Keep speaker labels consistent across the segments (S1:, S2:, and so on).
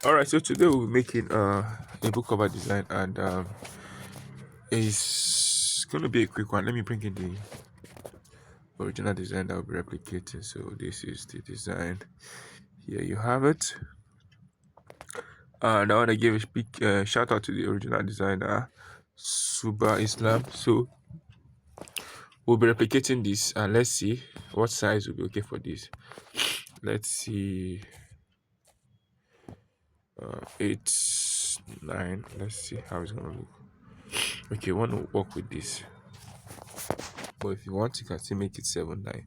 S1: All right, so today we'll be making a book cover design, and it's gonna be a quick one. Let me bring in the original design that will be replicating. So this is the design. Here you have it. And I want to give a big shout out to the original designer, Subha Islam. So we'll be replicating this, and let's see what size will be okay for this. Let's see, 8, 9. Let's see how it's gonna look. Okay, want to work with this, but if you want, you can still make it 7, 9.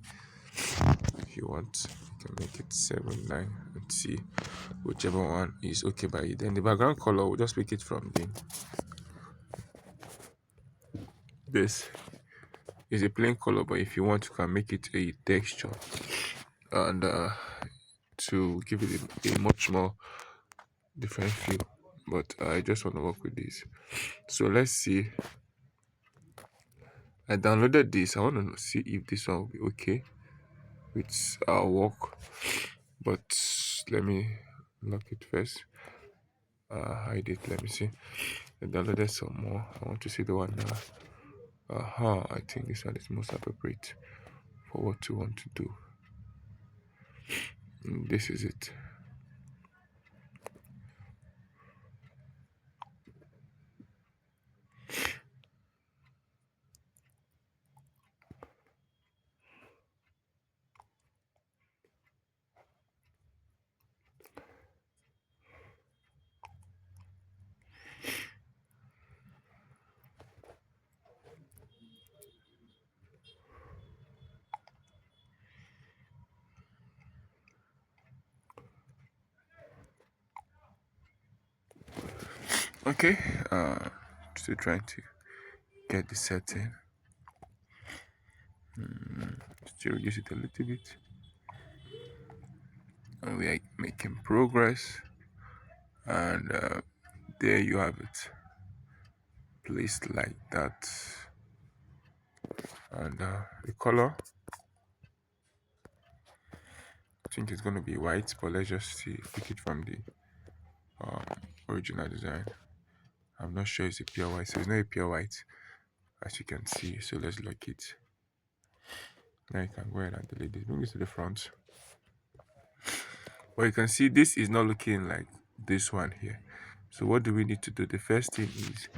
S1: If you want, you can make it 7, 9 and see whichever one is okay by you. Then the background color, we'll just make it from the this is a plain color, but if you want, you can make it a texture, and to give it a much more different feel. But I just want to work with this. So let's see. I downloaded this. I want to see if this one will be okay with our work. But let me lock it first. Hide it. Let me see. I downloaded some more. I want to see the one now. I think this one is most appropriate for what you want to do. This is it. Okay. Still trying to get the setting. Still reduce it a little bit. And we are making progress. And there you have it. Placed like that. And the color, I think it's going to be white, but let's just see, pick it from the original design. I'm not sure it's a pure white, so it's not a pure white, as you can see. So let's lock it. Now you can go ahead and delete this. Bring this to the front. But you can see this is not looking like this one here. So what do we need to do? The first thing is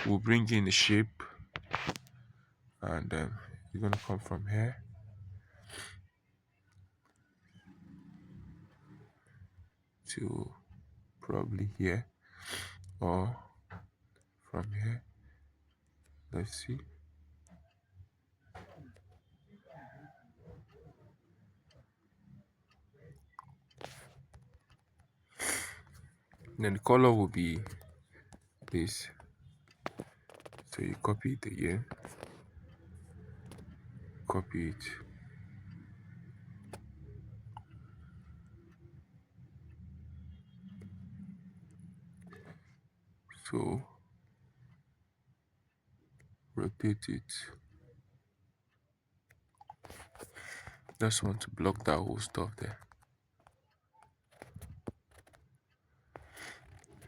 S1: we'll bring in the shape, and you're going to come from here to probably here, or from here. Let's see. Then the color will be this. So you copy it again, copy it. So rotate it. Just want to block that whole stuff there.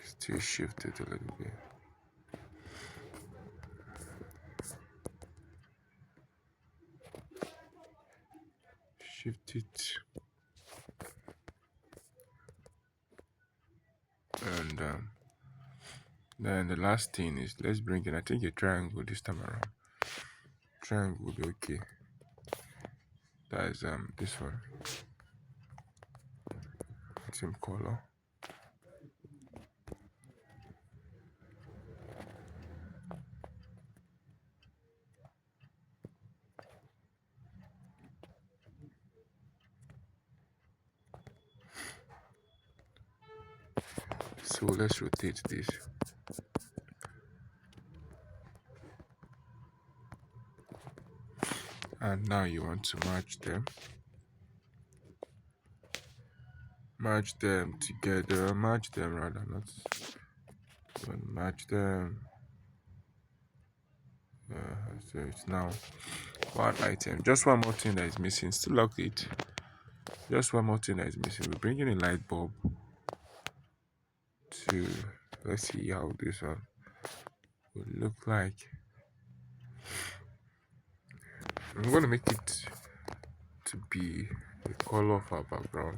S1: Still shift it a little bit. Shift it. And then the last thing is, let's bring in, I think, a triangle this time around. Triangle will be okay. That is this one. Same color. So let's rotate this. And now you want to merge them. Merge them together. Merge them rather, not. You want to merge them. So it's now one item. Just one more thing that is missing. Still lock it. Just one more thing that is missing. We're bringing a light bulb. to, let's see how this one will look like. I'm gonna make it to be the color of our background.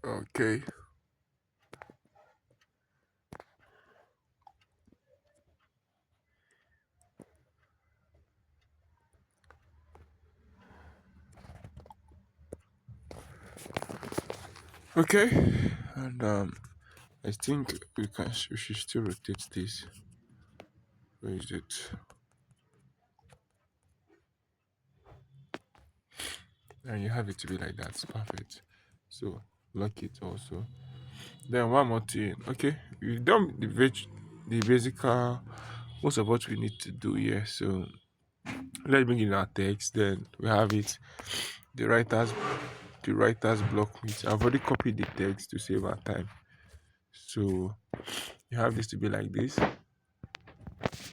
S1: Okay. Okay. And I think we should still rotate this. Where is it? And you have it to be like that. Perfect. So lock it also. Then one more thing. Okay, we've done the basic most of what we need to do here. So let's bring in our text. Then we have it. The writers the writers block with. I've already copied the text to save our time. So you have this to be like this.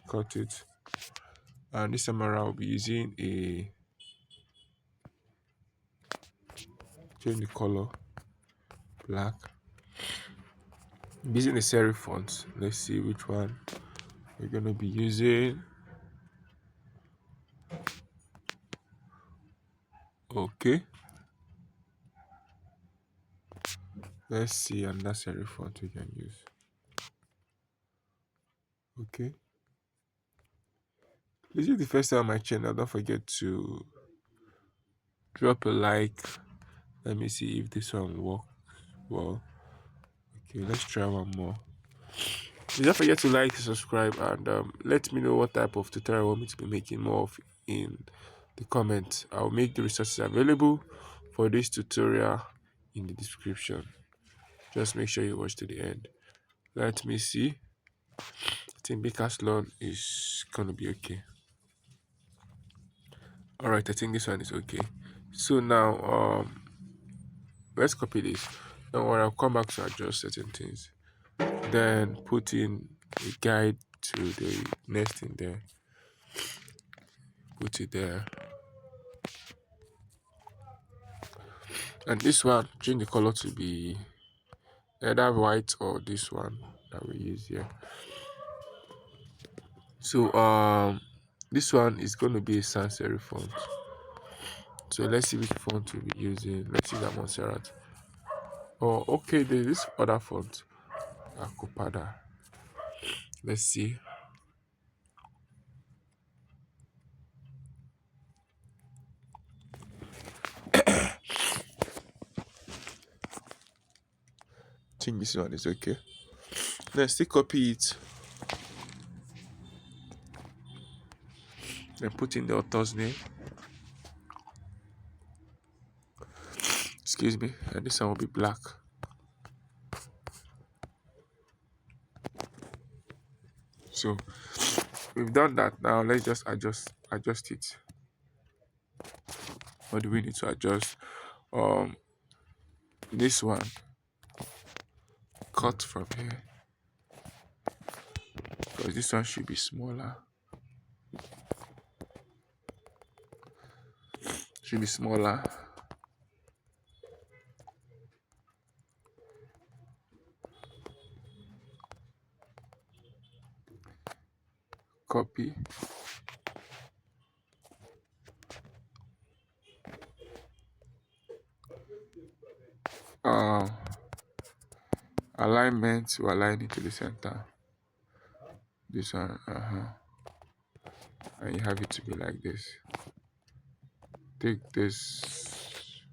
S1: Cut it. And this time around, I'll be using a change the color black. I'm using a serif font. Let's see which one we're gonna be using. Okay. Let's see another serif font we can use. Okay. This is the first time on my channel. Don't forget to drop a like. Let me see if this one will work well. Okay, let's try one more. Don't forget to like, subscribe, and let me know what type of tutorial you want me to be making more of in the comments. I'll make the resources available for this tutorial in the description. Just make sure you watch to the end. Let me see. I think Baker's Lawn is gonna be okay. Alright, I think this one is okay. So now let's copy this. Don't worry, I'll come back to adjust certain things. Then put in a guide to the next thing there. Put it there. And this one, change the color to be either white or this one that we use here. So this one is going to be a sans serif font. So let's see which font we'll be using. Let's use that Montserrat. Oh, okay, there's this other font, Acopada. Let's see. I think this one is okay. Then still copy it. Then put in the author's name. Excuse me. And this one will be black. So we've done that. Now let's just adjust it. What do we need to adjust? This one. Cut from here. Because this one should be smaller. Should be smaller. Copy. Alignment to align it to the center. This one, and you have it to be like this. Take this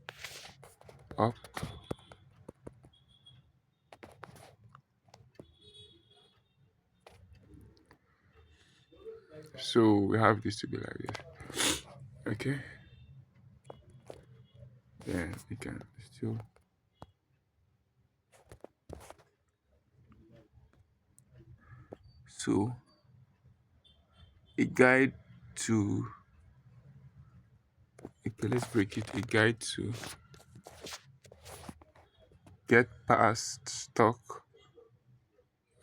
S1: up. So we have this to be like this. Okay. Then we can still so a guide to okay, let's break it. A guide to get past stock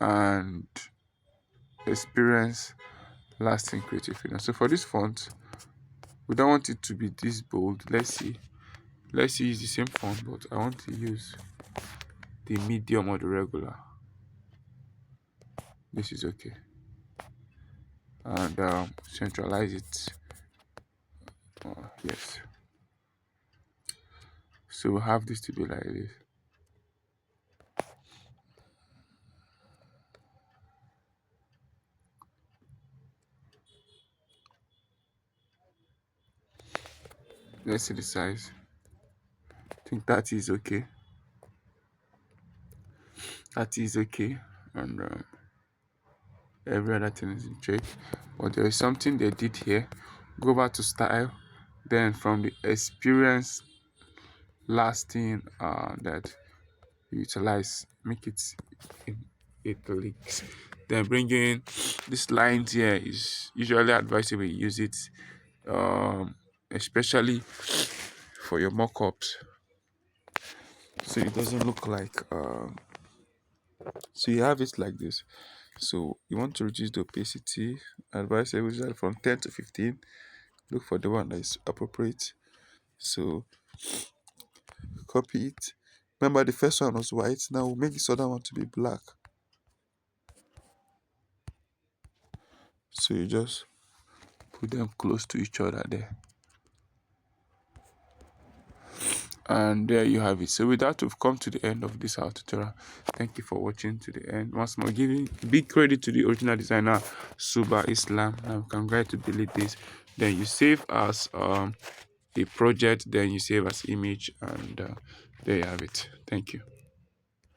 S1: and experience lasting creative freedom. So for this font, we don't want it to be this bold. Let's see. Let's use the same font, but I want to use the medium or the regular. This is okay. And centralize it. Yes. So we have this to be like this. Let's see the size. I think 30 is okay. 30 is okay. And every other thing is in check. But there is something they did here. Go back to style. Then from the experience lasting that you utilize, make it in italics. Then bring in this lines here is usually advisable you use it, especially for your mock-ups, so it doesn't look like so you have it like this. So you want to reduce the opacity, advisable is from 10 to 15. Look for the one that is appropriate. So copy it. Remember the first one was white, now we'll make this other one to be black. So you just put them close to each other there. And there you have it. So with that, we've come to the end of this our tutorial. Thank you for watching to the end. Once more, giving big credit to the original designer Subha Islam. Now you can go to delete this. Then you save as a project. Then you save as image, and there you have it. Thank you.